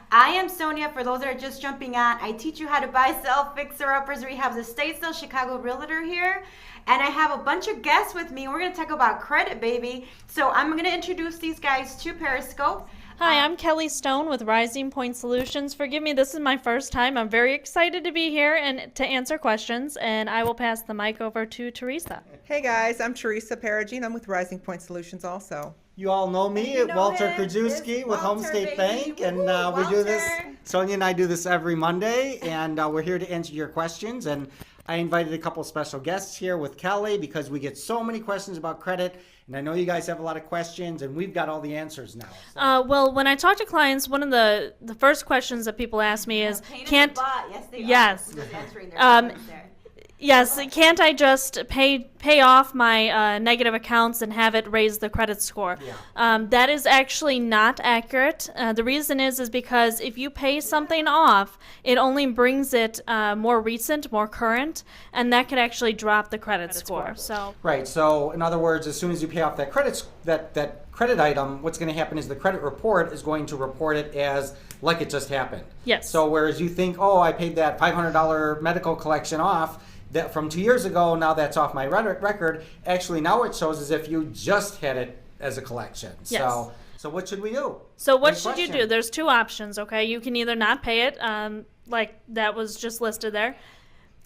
I am Sonia. For those that are just jumping on, I teach you how to buy, sell, fixer-uppers, rehabs, estate sales, Chicago realtor here. And I have a bunch of guests with me. We're going to talk about credit, baby. So I'm going to introduce these guys to Periscope. Hi, I'm Kelly Stone with Rising Point Solutions. Forgive me, this is my first time. I'm very excited to be here and to answer questions, and I will pass the mic over to Teresa. Hey guys, I'm Teresa Perigine. I'm with Rising Point Solutions also. You all know me, Walter Krajewski with Home State Bank, and we do this, Sonia and I do this every Monday, and we're here to answer your questions. And I invited a couple special guests here with Kelly because we get so many questions about credit, and I know you guys have a lot of questions, and we've got all the answers now. So. Well, when I talk to clients, one of the first questions that people ask me is, can't I just pay off my negative accounts and have it raise the credit score? Yeah. That is actually not accurate. The reason is because if you pay something off, it only brings it more recent, more current, and that could actually drop the credit score. So right. So in other words, as soon as you pay off that credit item, what's going to happen is the credit report is going to report it as like it just happened. Yes. So whereas you think, oh, I paid that $500 medical collection off, that from 2 years ago, now that's off my record. Actually, now it shows as if you just had it as a collection. Yes. So what should we do? So what should you do? There's two options, okay? You can either not pay it, like that was just listed there.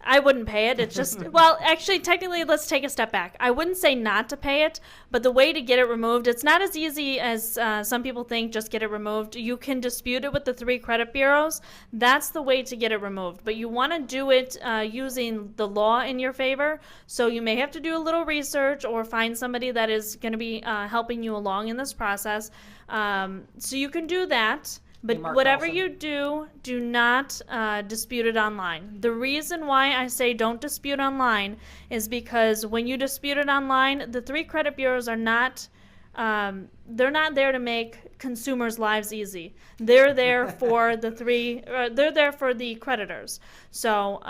I wouldn't pay it. It's just, well, actually, technically, let's take a step back. I wouldn't say not to pay it, but the way to get it removed, it's not as easy as some people think, just get it removed. You can dispute it with the 3 credit bureaus. That's the way to get it removed. But you want to do it using the law in your favor. So you may have to do a little research or find somebody that is going to be helping you along in this process. So you can do that. But whatever you do not dispute it online. The reason why I say don't dispute online is because when you dispute it online, the 3 credit bureaus are not, they're not there to make consumers' lives easy. They're there for they're there for the creditors. So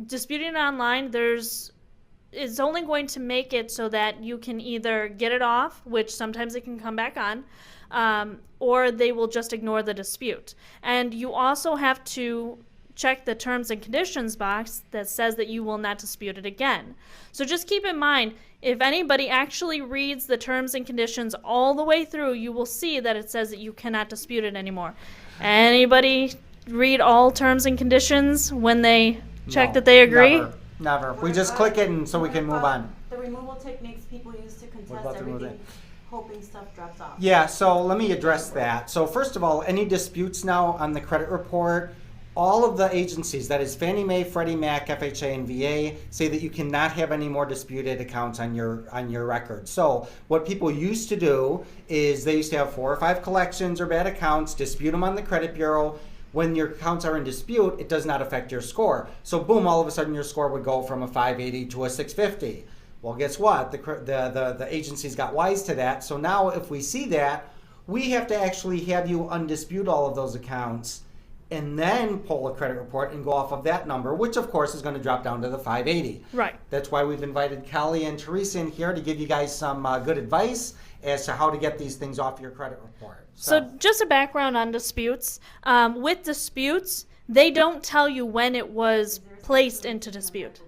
disputing it online, it's only going to make it so that you can either get it off, which sometimes it can come back on, or they will just ignore the dispute. And you also have to check the terms and conditions box that says that you will not dispute it again. So just keep in mind, if anybody actually reads the terms and conditions all the way through, you will see that it says that you cannot dispute it anymore. Anybody read all terms and conditions when they check that they agree? Never. We just click it and so we can move on. The removal techniques people use to contest everything, hoping stuff drops off. Yeah, so let me address that. So first of all, any disputes now on the credit report, all of the agencies, that is Fannie Mae, Freddie Mac, FHA, and VA, say that you cannot have any more disputed accounts on your record. So what people used to do is they used to have 4 or 5 collections or bad accounts, dispute them on the credit bureau. When your accounts are in dispute, it does not affect your score. So boom, all of a sudden your score would go from a 580 to a 650. Well, guess what? The agencies got wise to that. So now if we see that, we have to actually have you undispute all of those accounts and then pull a credit report and go off of that number, which of course is going to drop down to the 580. Right. That's why we've invited Kelly and Teresa in here to give you guys some good advice as to how to get these things off your credit report. So just a background on disputes. With disputes, they don't tell you when it was placed into dispute.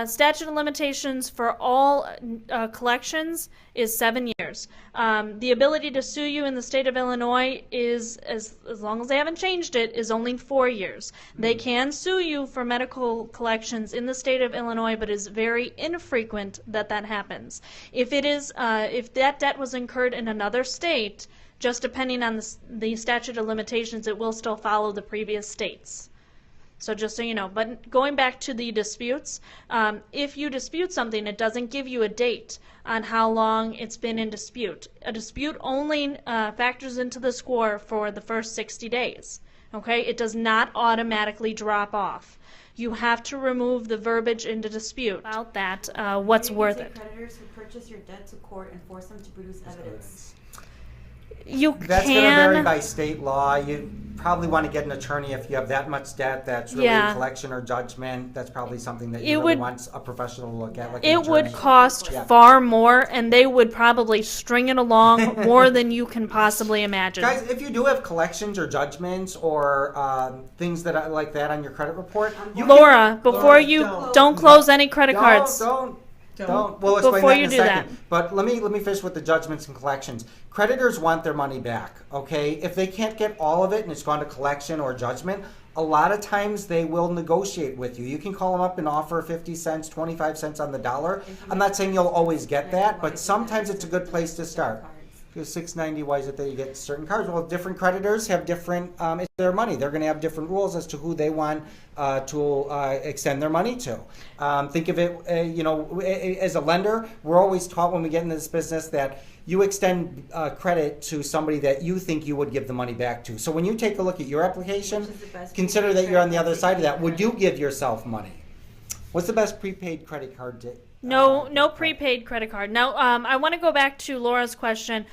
Statute of limitations for all collections is 7 years. The ability to sue you in the state of Illinois is, as long as they haven't changed it, is only 4 years. They can sue you for medical collections in the state of Illinois, but it's very infrequent that happens. If that debt was incurred in another state, just depending on the statute of limitations, it will still follow the previous states. So just so you know. But going back to the disputes, if you dispute something, it doesn't give you a date on how long it's been in dispute. A dispute only factors into the score for the first 60 days. Okay? It does not automatically drop off. You have to remove the verbiage into dispute about that, what's worth it. Creditors who purchase your debt to court and force them to produce evidence. You That's going to vary can. by state law. You probably want to get an attorney if you have that much debt that's really Yeah. collection or judgment. That's probably something that It you really would- want a professional to look at. Like an It would attorney. cost Yeah. far more, and they would probably string it along more than you can possibly imagine. Guys, if you do have collections or judgments or things that are like that on your credit report, you can- Laura, before you don't. don't close any credit cards. Don't. We'll explain Before that in you a do second. that. But let me finish with the judgments and collections. Creditors want their money back. Okay, if they can't get all of it and it's gone to collection or judgment, a lot of times they will negotiate with you. You can call them up and offer 50 cents, 25 cents on the dollar. I'm not saying you'll always get that, but sometimes it's a good place to start. Because $6.90, why is it that you get certain cards? Well, different creditors have different, it's their money. They're going to have different rules as to who they want to extend their money to. Think of it, as a lender, we're always taught when we get into this business that you extend credit to somebody that you think you would give the money back to. So when you take a look at your application, consider that you're on the other side of that. Would you give yourself money? What's the best prepaid credit card to No prepaid credit card. Now, I want to go back to Laura's question.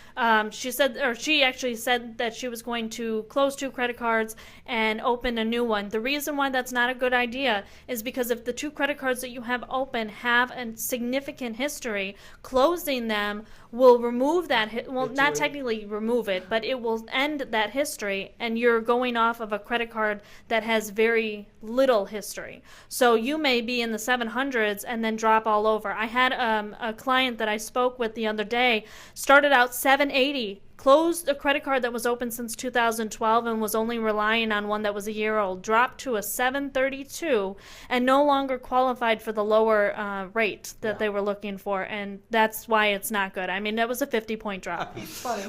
She actually said that she was going to close 2 credit cards and open a new one. The reason why that's not a good idea is because if the 2 credit cards that you have open have a significant history, closing them will remove that. Not technically remove it, but it will end that history, and you're going off of a credit card that has very little history. So you may be in the 700s and then drop all over. I had a client that I spoke with the other day, started out 780, closed a credit card that was open since 2012 and was only relying on one that was a year old, dropped to a 732 and no longer qualified for the lower rate that they were looking for, and that's why it's not good. I mean, that was a 50-point drop.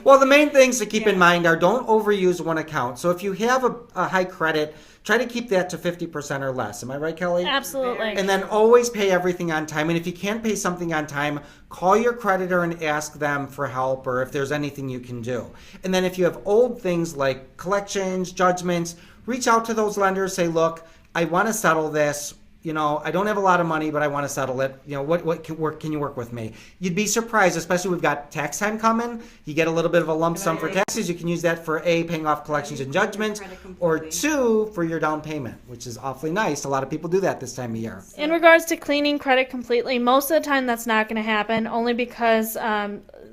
Well, the main things to keep in mind are don't overuse one account. So if you have a high credit, try to keep that to 50% or less. Am I right, Kelly? Absolutely. And then always pay everything on time. And if you can't pay something on time, call your creditor and ask them for help or if there's anything you can do. And then if you have old things like collections, judgments, reach out to those lenders, say, look, I want to settle this. I don't have a lot of money, but I want to settle it. What can you work with me? You'd be surprised, especially we've got tax time coming. You get a little bit of a lump sum for taxes. You can use that for A, paying off collections and judgments, or 2, for your down payment, which is awfully nice. A lot of people do that this time of year. In regards to cleaning credit completely, most of the time that's not going to happen, only because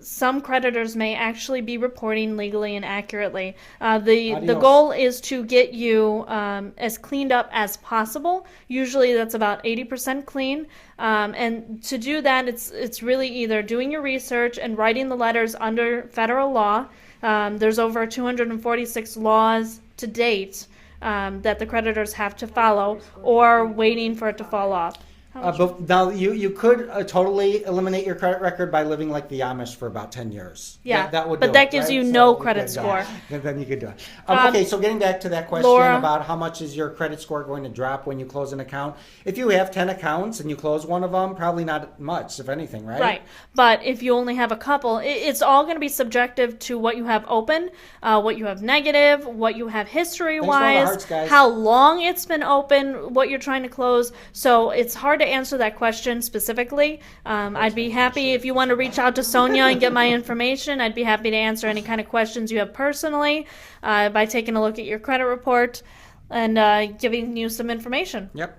some creditors may actually be reporting legally and accurately. The Adios. goal is to get you as cleaned up as possible. Usually that's about 80% clean. And to do that, it's really either doing your research and writing the letters under federal law. There's over 246 laws to date that the creditors have to follow, or waiting for it to fall off. But now you could totally eliminate your credit record by living like the Amish for about 10 years. Yeah, that would but do that it, gives right? you So no you credit could, score. Then you could do it. Okay, so getting back to that question Laura. about how much is your credit score going to drop when you close an account. If you have 10 accounts and you close one of them, probably not much, if anything, right? Right. But if you only have a couple, it's all going to be subjective to what you have open, what you have negative, what you have Thanks for all the history-wise, hearts, guys. how long it's been open, what you're trying to close. So it's hard to answer that question specifically. I'd be happy if you want to reach out to Sonia and get my information. I'd be happy to answer any kind of questions you have personally by taking a look at your credit report and giving you some information. Yep.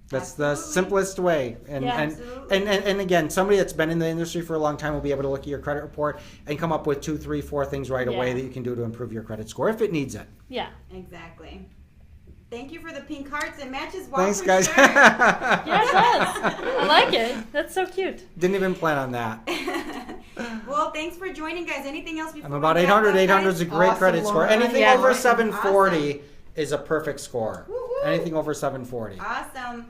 That's the simplest way. And, Yeah. and again, somebody that's been in the industry for a long time will be able to look at your credit report and come up with 2, 3, 4 things right away Yeah. that you can do to improve your credit score if it needs it. Yeah. Exactly. Thank you for the pink hearts. It matches Thanks, Walter's guys. shirt. Yeah, it does. I like it. That's so cute. Didn't even plan on that. Well, thanks for joining, guys. Anything else before I'm about we wrap 800. up, 800 is guys? a great Awesome, credit score. Laura. Anything Yeah. over 740 Awesome. is a perfect score. Woo-hoo. Anything over 740. Awesome.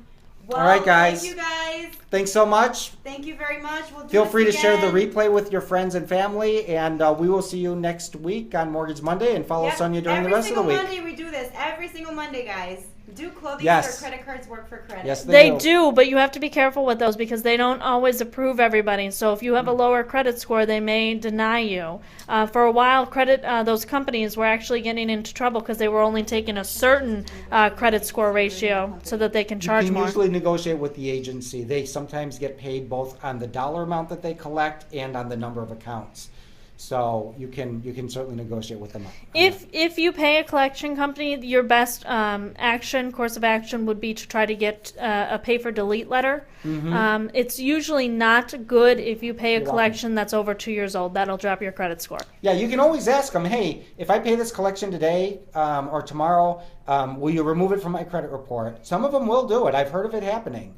Well, All right, guys. Thank you, guys. Thanks so much. Thank you very much. We'll do Feel this free to share the again. replay with your friends and family, and we will see you next week on Mortgage Monday, and follow Yep. Sonia during the Every rest of the single week. Monday we do this. Every single Monday, guys. Do clothing Yes. or credit cards work for credit? Yes, They do, but you have to be careful with those because they don't always approve everybody. So if you have a lower credit score, they may deny you. For a while, those companies were actually getting into trouble because they were only taking a certain credit score ratio so that they can charge You can more. usually negotiate with the agency. They sometimes get paid both on the dollar amount that they collect and on the number of accounts. So you can certainly negotiate with them. on If you pay a collection company, your best course of action would be to try to get a pay for delete letter. It's usually not good if you pay a collection that's over 2 years old. That'll drop your credit score. Yeah, you can always ask them, hey, if I pay this collection today or tomorrow, will you remove it from my credit report? Some of them will do it. I've heard of it happening.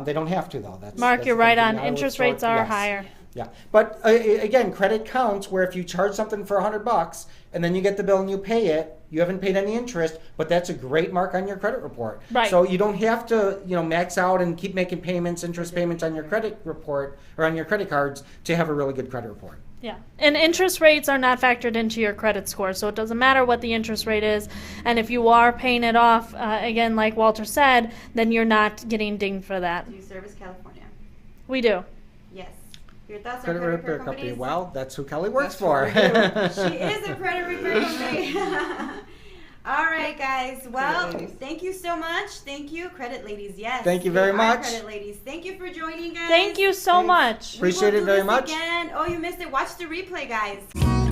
They don't have to, though. Mark, you're the right thing. on. I would Interest sort- rates are yes. higher. Yeah, but again, credit counts. Where if you charge something for $100 and then you get the bill and you pay it, you haven't paid any interest, but that's a great mark on your credit report. Right. So you don't have to, max out and keep making interest payments on your credit report or on your credit cards to have a really good credit report. Yeah, and interest rates are not factored into your credit score, so it doesn't matter what the interest rate is. And if you are paying it off, again, like Walter said, then you're not getting dinged for that. Do you service California? We do. Yes. Your thoughts on Credit credit repair repair company. companies? Well, that's who Kelly works That's for. what She is a credit repair company. All right, guys. Well, Credit ladies. thank you so much. Thank you, credit ladies. Yes. Thank you we very are much. Credit ladies. Thank you for joining, guys. Thank you so Thanks. much. We will Appreciate it do very this much. Again. Oh, you missed it. Watch the replay, guys.